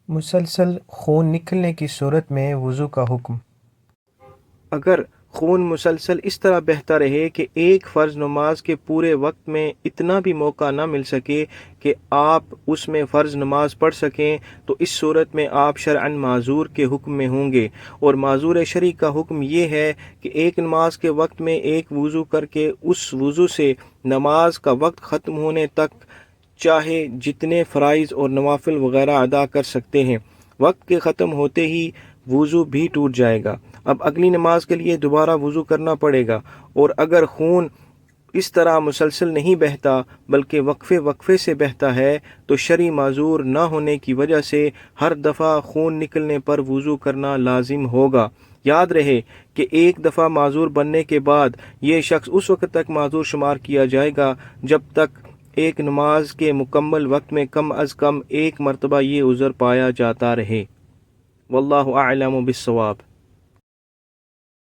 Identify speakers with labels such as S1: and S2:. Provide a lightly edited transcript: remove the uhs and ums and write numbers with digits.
S1: مسلسل خون نکلنے کی صورت میں وضو کا حکم۔ اگر خون مسلسل اس طرح بہتا رہے کہ ایک فرض نماز کے پورے وقت میں اتنا بھی موقع نہ مل سکے کہ آپ اس میں فرض نماز پڑھ سکیں، تو اس صورت میں آپ شرعاً معذور کے حکم میں ہوں گے۔ اور معذور شرعی کا حکم یہ ہے کہ ایک نماز کے وقت میں ایک وضو کر کے اس وضو سے نماز کا وقت ختم ہونے تک چاہے جتنے فرائض اور نوافل وغیرہ ادا کر سکتے ہیں، وقت کے ختم ہوتے ہی وضو بھی ٹوٹ جائے گا۔ اب اگلی نماز کے لیے دوبارہ وضو کرنا پڑے گا۔ اور اگر خون اس طرح مسلسل نہیں بہتا بلکہ وقفے وقفے سے بہتا ہے تو شرعی معذور نہ ہونے کی وجہ سے ہر دفعہ خون نکلنے پر وضو کرنا لازم ہوگا۔ یاد رہے کہ ایک دفعہ معذور بننے کے بعد یہ شخص اس وقت تک معذور شمار کیا جائے گا جب تک ایک نماز کے مکمل وقت میں کم از کم ایک مرتبہ یہ عذر پایا جاتا رہے۔ واللہ اعلم بالصواب۔